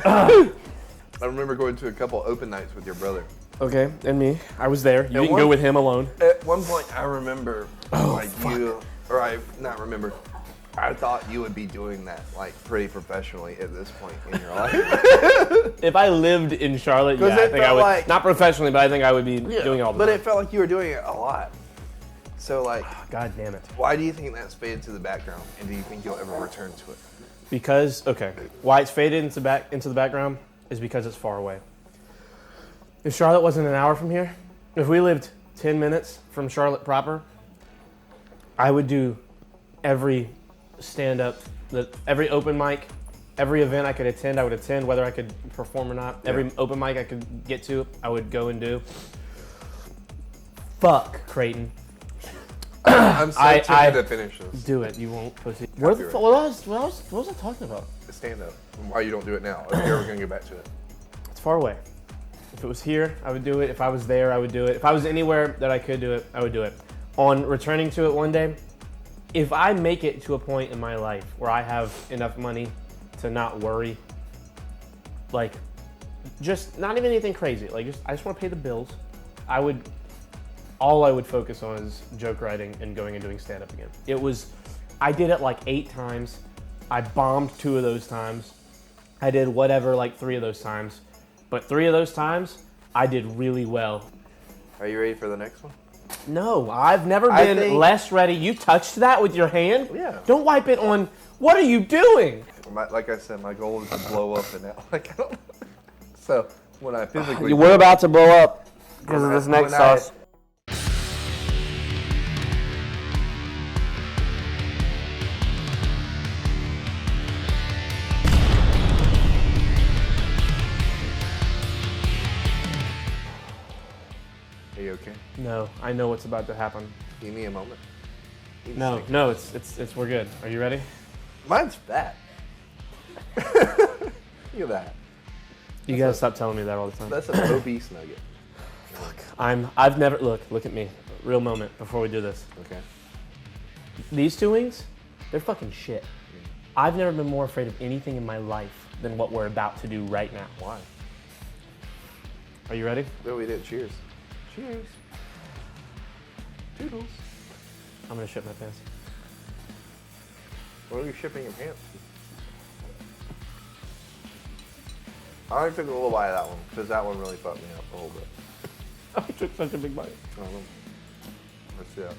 I remember going to a couple open nights with your brother. Okay, and me. I was there. You didn't one- go with him alone. At one point, I remember, I thought you would be doing that like pretty professionally at this point in your life. If I lived in Charlotte, yeah, I it think I felt would. like- Not professionally, but I think I would be doing it all the But time. it felt like you were doing it a lot. So like, God damn it. why do you think that's faded to the background, and do you think you'll ever return to it? Because, okay, why it's faded into the background is because it's far away. If Charlotte wasn't an hour from here, if we lived 10 minutes from Charlotte proper, I would do every stand-up, every open mic, every event I could attend, I would attend, whether I could perform or not. Every open mic I could get to, I would go and do. Fuck, Creighton. I'm so tempted to finish this. Do it. You won't, pussy. Copyright. What was I talking about? Stand up. Why you don't do it now? If you're ever gonna go back to it. It's far away. If it was here, I would do it. If I was there, I would do it. If I was anywhere that I could do it, I would do it. On returning to it one day, if I make it to a point in my life where I have enough money to not worry, like, just not even anything crazy, like I just want to pay the bills, all I would focus on is joke writing and going and doing stand-up again. I did it like 8 times. I bombed 2 of those times. I did whatever like 3 of those times. But 3 of those times, I did really well. Are you ready for the next one? No, I've never been less ready. You touched that with your hand? Yeah. Don't wipe it on. What are you doing? Like I said, my goal is to blow up and now. Like, I don't know. So when I physically, We're about to blow up because of this next when I- sauce. Are you okay? No, I know what's about to happen. Give me a moment. No, it's we're good. Are you ready? Mine's fat. Look at that. You gotta stop telling me that all the time. That's an obese nugget. I've never, look at me. Real moment before we do this. Okay. These 2 wings, they're fucking shit. I've never been more afraid of anything in my life than what we're about to do right now. Why? Are you ready? No, we did. Cheers. Cheers. Toodles. I'm gonna shit my pants. What are you shipping your pants? I only took a little bite of that one because that one really fucked me up a little bit. I took such a big bite. I don't know. Let's see that.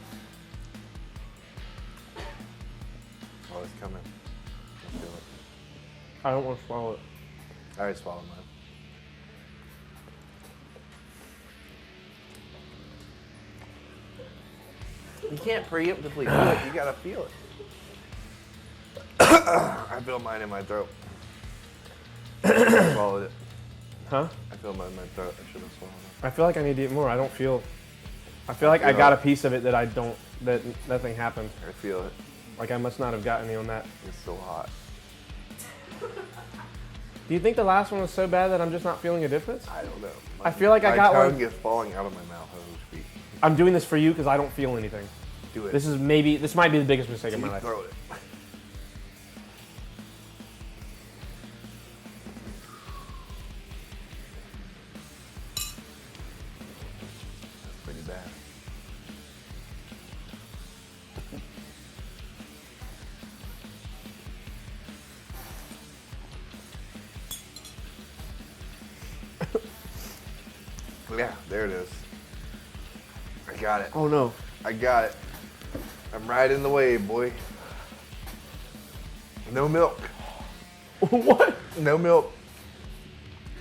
Oh, it's coming. Let's do it. I don't want to swallow it. I already swallowed mine. You can't preemptively do it. You gotta feel it. I feel mine in my throat. I swallowed it. Huh? I feel mine in my throat. I should have swallowed it. I feel like I need to eat more. I feel like I got a piece of it that that nothing happened. I feel it. Like I must not have gotten any on that. It's so hot. Do you think the last one was so bad that I'm just not feeling a difference? I don't know. I feel like I got my one. tongue is falling out of my mouth as we speak. I'm doing this for you because I don't feel anything. Do it. This might be the biggest mistake of my life. Throw it. That's pretty bad. Yeah, there it is. I got it. Oh no. I got it. I'm riding the wave, boy. No milk. What? No milk.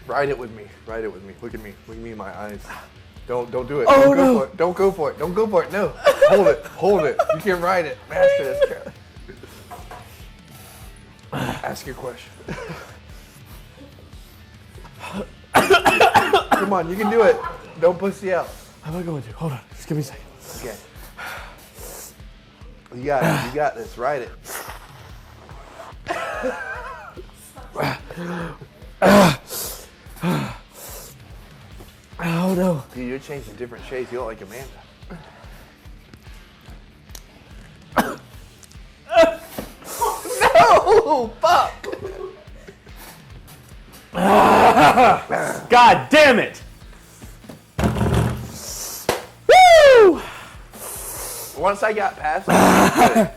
Ride it with me. Ride it with me. Look at me. Look at me in my eyes. Don't do it. Oh, Don't go no. for it. Don't go for it. Don't go for it. No. Hold it. Hold it. You can ride it. Master this, Charlie. Ask your question. Come on, you can do it. Don't pussy out. How am I going to? Hold on. Just give me a second. Okay. You got it. You got this. Ride it. Oh no. Dude, you're changing different shades. You look like Amanda. No! Fuck! God damn it! Woo! Once I got past it,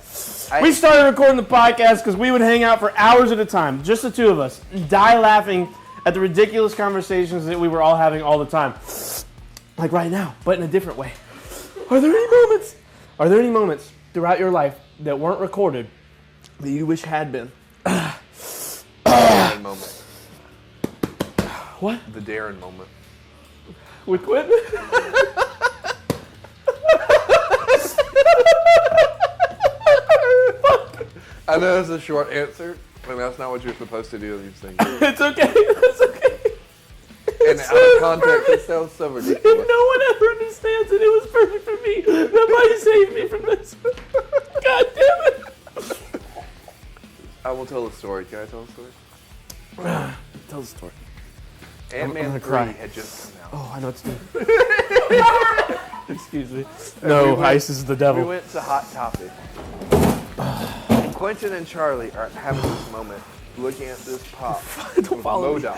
We started recording the podcast because we would hang out for hours at a time, just the two of us, die laughing at the ridiculous conversations that we were all having all the time. Like right now, but in a different way. Are there any moments throughout your life that weren't recorded that you wish had been? Darren moment. What? The Darren moment. With Quentin? I know it's a short answer, but that's not what you're supposed to do with these things. It's okay. It's okay. And out of context, it sounds so ridiculous. If no one ever understands it, it was perfect for me. Nobody saved me from this. God damn it. I will tell the story. Can I tell the story? Tell the story. Ant-Man gonna 3 cry. had just come out. Oh, I know it's me. Excuse me. No, ice is the We devil. went to Hot Topic. And Quentin and Charlie are having this moment looking at this pop with follow me. MODOK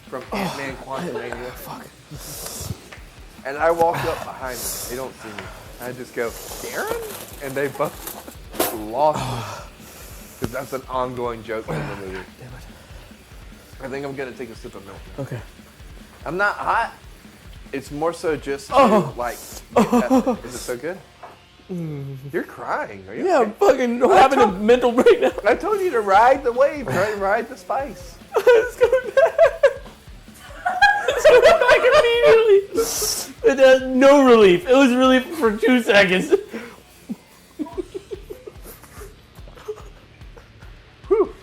from Ant-Man Quantumania. Fuck. And I walk up behind them. They don't see me. I just go, Darren? And they both lost me. Because that's an ongoing joke in the movie. Damn it. I think I'm going to take a sip of milk. Okay. I'm not hot. It's more so just to, like, get past it. Is it so good? You're crying. Are you Yeah, okay? I'm fucking having a mental breakdown. I told you to ride the wave. Try to ride the spice. It's coming back. It's coming back immediately. It has no relief. It was relief for 2 seconds. Whew.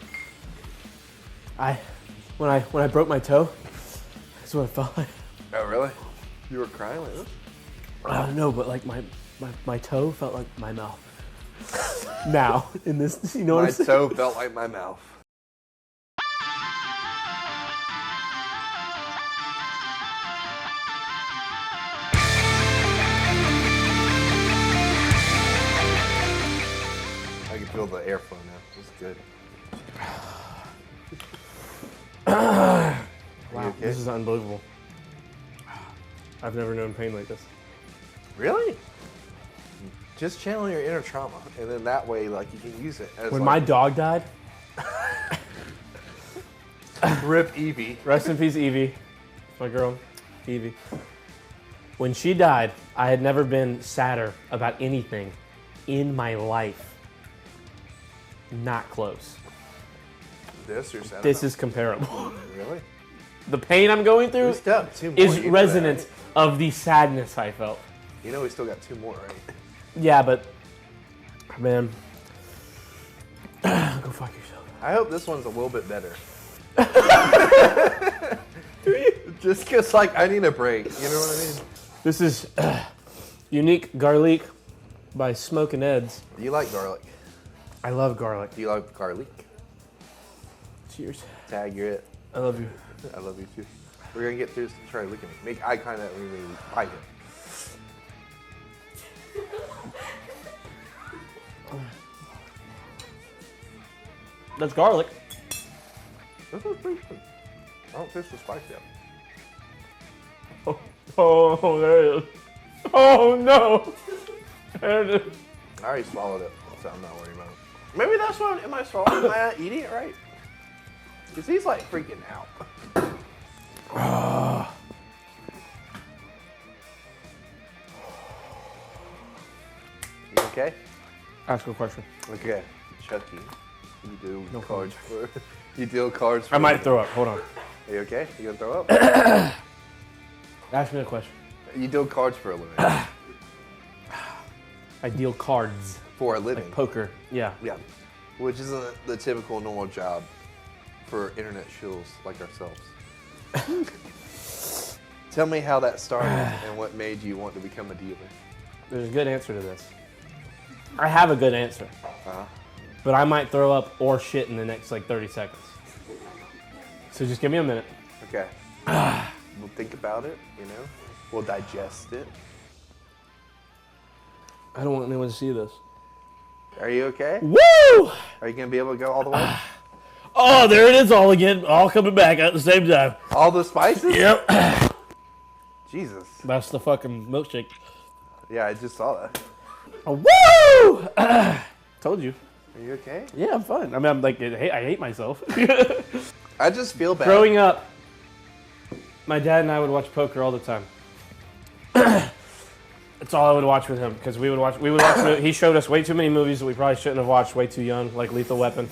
When I broke my toe, that's what it felt like. Oh, really? You were crying like this? I don't know, but like my toe felt like my mouth. Now, in this, you know what My I'm saying? toe felt like my mouth. I can feel the airflow now. It's good. Wow, okay? this is unbelievable. I've never known pain like this. Really? Just channel your inner trauma, and then that way, like, you can use it as When my dog died, rip Evie. rest in peace, Evie, my girl, Evie. When she died, I had never been sadder about anything in my life. Not close. This or sad This about? is comparable. Really? The pain I'm going through We still have two more. is You know that, resonant right? of the sadness I felt. You know we still got two more, right? Yeah, but man, go fuck yourself. I hope this one's a little bit better. Just because, like, I need a break. You know what I mean? This is Unique Garlic by Smokin' Eds. You like garlic. I love garlic. Do you like garlic? Cheers. Tag, you're it. I love you. I love you too. We're going to get through this. Try to look at me. Make eye contact when we bite it. That's garlic. This is pretty good. I don't taste the spice yet. Oh, there it is. Oh, no. There it is. I already swallowed it, so I'm not worried about it. Maybe that's why am I swallowing? Am I not eating it right? Because he's like freaking out. You okay? Ask a question. Okay. Chucky, you do No cards for... You deal cards for... I might throw up. Hold on. Are you okay? You gonna throw up? Ask me a question. You deal cards for a living. I deal cards. For a living. Like poker. Yeah. Yeah. Which isn't the typical normal job for internet shills like ourselves. Tell me how that started and what made you want to become a dealer. There's a good answer to this. I have a good answer. Uh-huh. But I might throw up or shit in the next like 30 seconds. So just give me a minute. Okay. We'll think about it, you know? We'll digest it. I don't want anyone to see this. Are you okay? Woo! Are you gonna be able to go all the way? Oh, there it is all again. All coming back at the same time. All the spices? Yep. Jesus. That's the fucking milkshake. Yeah, I just saw that. Oh, woo! Told you. Are you okay? Yeah, I'm fine. I mean, I'm like, I hate myself. I just feel bad. Growing up, my dad and I would watch poker all the time. That's all I would watch with him because we would watch. He showed us way too many movies that we probably shouldn't have watched way too young, like Lethal Weapon.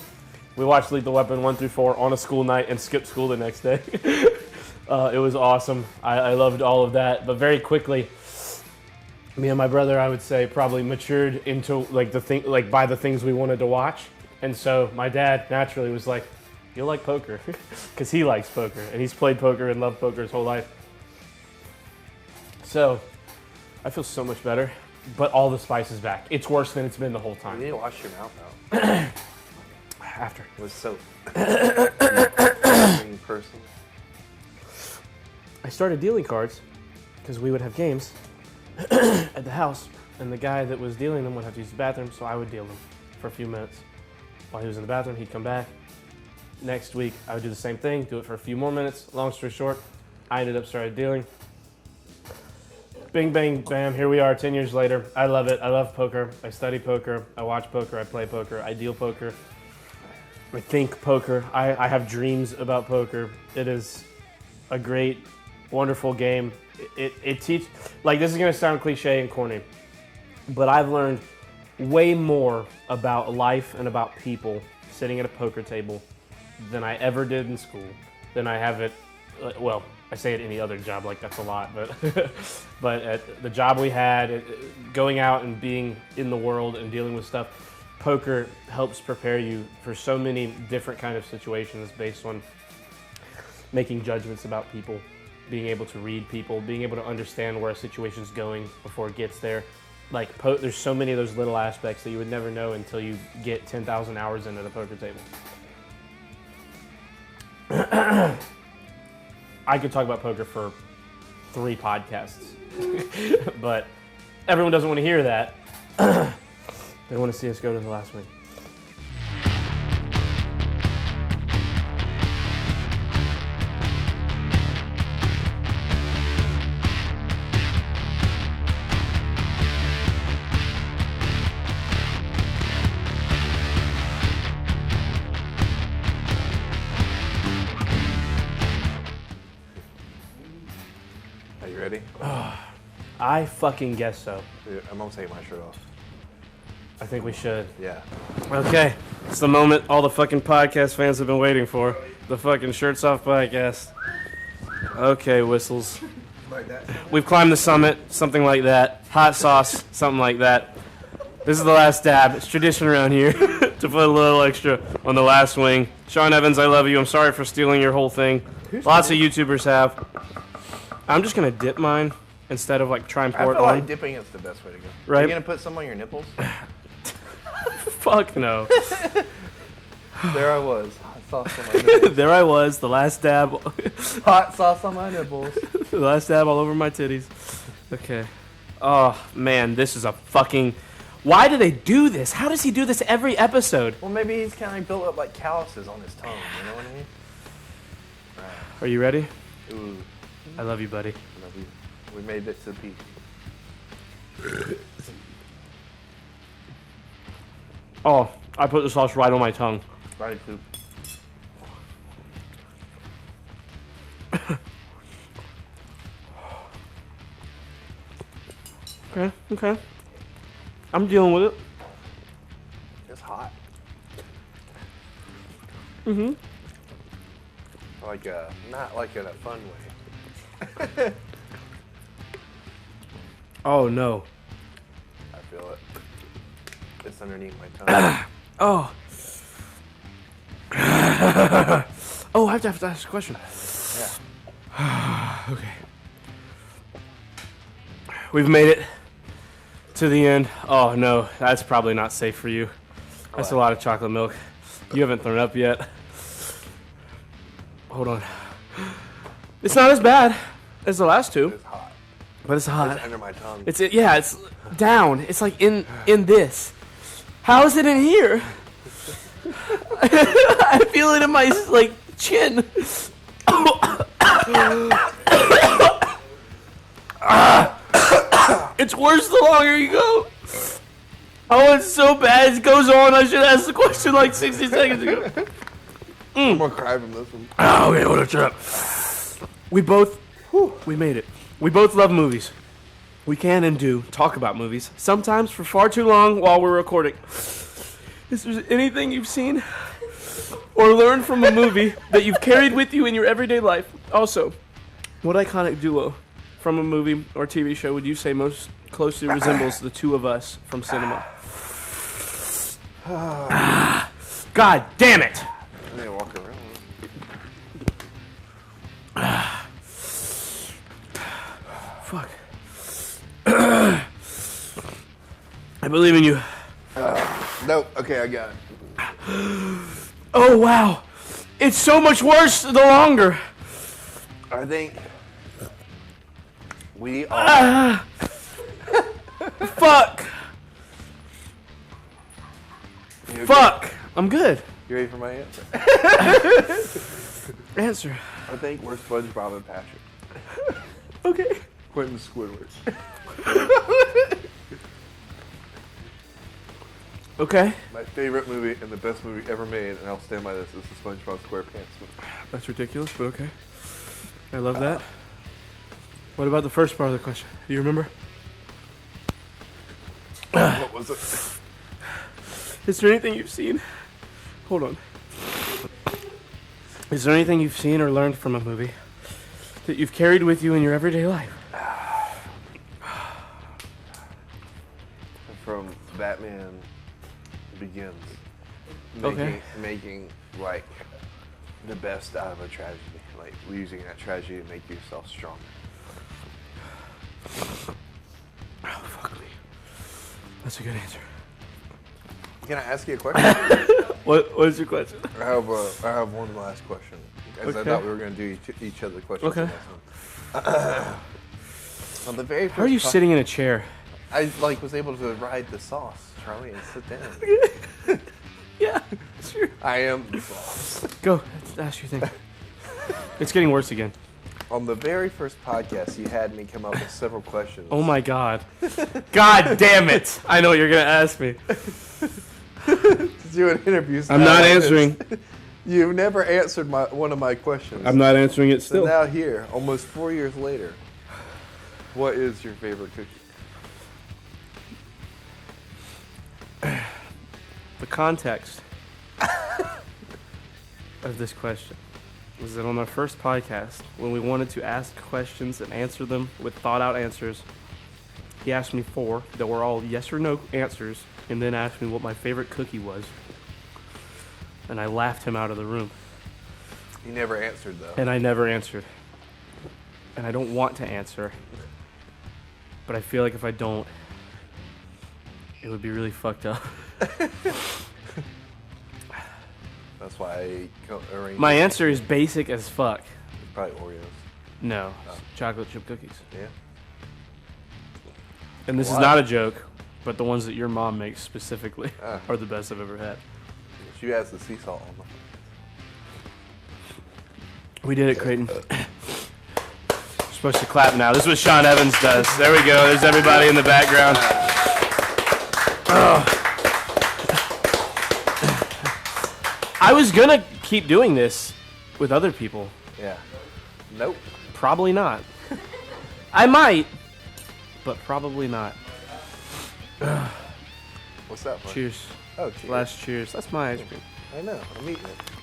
We watched Lethal Weapon 1 through 4 on a school night and skipped school the next day. It was awesome. I loved all of that, but very quickly, me and my brother, I would say, probably matured into like by the things we wanted to watch. And so my dad naturally was like, "You'll like poker," because he likes poker and he's played poker and loved poker his whole life. So I feel so much better, but all the spice is back. It's worse than it's been the whole You time. need to wash your mouth out. After. With soap. Person. I started dealing cards because we would have games at the house, and the guy that was dealing them would have to use the bathroom, so I would deal them for a few minutes. While he was in the bathroom, he'd come back. Next week, I would do the same thing, do it for a few more minutes. Long story short, I ended up started dealing. Bing, bang, bam, here we are 10 years later. I love it. I love poker. I study poker. I watch poker. I play poker. I deal poker. I think poker. I have dreams about poker. It is a great, wonderful game. It teaches, like, this is going to sound cliche and corny, but I've learned way more about life and about people sitting at a poker table than I ever did in school, than I have at, well, I say at any other job, like that's a lot, but but at the job we had, going out and being in the world and dealing with stuff, poker helps prepare you for so many different kind of situations based on making judgments about people, being able to read people, being able to understand where a situation's going before it gets there. Like, there's so many of those little aspects that you would never know until you get 10,000 hours into the poker table. I could talk about poker for 3 podcasts, but everyone doesn't want to hear that. They want to see us go to the last one. Are you ready? I fucking guess so. Dude, I'm gonna take my shirt off. I think we should. Yeah. Okay, it's the moment all the fucking podcast fans have been waiting for. The fucking Shirts Off podcast. Okay, whistles. Like that. We've climbed the summit, something like that. Hot sauce, something like that. This is the last dab. It's tradition around here to put a little extra on the last wing. Sean Evans, I love you. I'm sorry for stealing your whole thing. Lots of YouTubers have. I'm just gonna dip mine instead of like try and I pour it feel on. like dipping is the best way to go. Right? Are you gonna put some on your nipples? Fuck no. There I was. Hot sauce on my nipples. There I was, the last dab. Hot sauce on my nipples. The last dab all over my titties. Okay. Oh man, this is a fucking. Why do they do this? How does he do this every episode? Well, maybe he's kind of built up like calluses on his tongue. You know what I mean? Are you ready? Ooh, I love you, buddy. I love you. We made it to the peak. Oh, I put the sauce right on my tongue. Right, poop. Okay, okay. I'm dealing with it. It's hot. Mm-hmm. Like not like in a fun way. Oh no. I feel it. It's underneath my tongue. Oh. Oh, I have to ask a question. Yeah. Okay. We've made it to the end. Oh no, that's probably not safe for you. That's a lot of chocolate milk. You haven't thrown up yet. Hold on. It's not as bad as the last two, It's hot. but it's hot. It's under my tongue. It's down. It's like in this. How is it in here? I feel it in my like chin. It's worse the longer you go. Oh, it's so bad. It goes on. I should ask the question like 60 seconds ago. I'm gonna cry from this one. Oh, okay, hold on, shut up. We made it. We both love movies. We can and do talk about movies, sometimes for far too long while we're recording. Is there anything you've seen or learned from a movie that you've carried with you in your everyday life? Also, what iconic duo from a movie or TV show would you say most closely resembles the two of us from cinema? God damn it! I need to walk around. Fuck. I believe in you. Nope. Okay, I got it. Oh, wow. It's so much worse the longer. I think we are. Fuck. You okay? Fuck. I'm good. You ready for my answer? Answer. I think we're SpongeBob and Patrick. Okay. Quentin Squidward. Okay. My favorite movie and the best movie ever made, and I'll stand by this, is the SpongeBob SquarePants movie. That's ridiculous, but okay. I love that. What about the first part of the question? Do you remember? What was it? Is there anything you've seen? Hold on. Is there anything you've seen or learned from a movie that you've carried with you in your everyday life? From Batman Begins. Okay. Making like the best out of a tragedy. Like using that tragedy to make yourself stronger. Oh, fuck me. That's a good answer. Can I ask you a question? What is your question? I have one last question. As I Okay. thought we were going to do each other questions. Okay. on this one. On the very first How are you sitting in a chair? I was able to ride the sauce, Charlie, and sit down. Yeah, sure. I am the sauce. Go, ask your thing. It's getting worse again. On the very first podcast, you had me come up with several questions. Oh my god. God damn it. I know what you're going to ask me. Doing interviews. I'm now not like this. answering. You've never answered one of my questions. I'm not answering it So still. now here, almost 4 years later, what is your favorite cookie? The context of this question was that on our first podcast, when we wanted to ask questions and answer them with thought out answers, He asked me 4 that were all yes or no answers, and then asked me what my favorite cookie was. And I laughed him out of the room. You never answered though. And I never answered. And I don't want to answer. But I feel like if I don't, it would be really fucked up. That's why I arranged. My answer is basic as fuck. Probably Oreos. No, Oh. chocolate chip cookies. Yeah. And this is Why? not a joke, but the ones that your mom makes specifically Ah. are the best I've ever had. She has the sea salt on them. We did it, Creighton. We're supposed to clap now. This is what Sean Evans does. There we go. There's everybody in the background. I was gonna keep doing this with other people. Yeah. Nope. Probably not. I might, but probably not. What's that for? Cheers. Oh, cheers. Last cheers. That's my ice cream. I know. I'm eating it.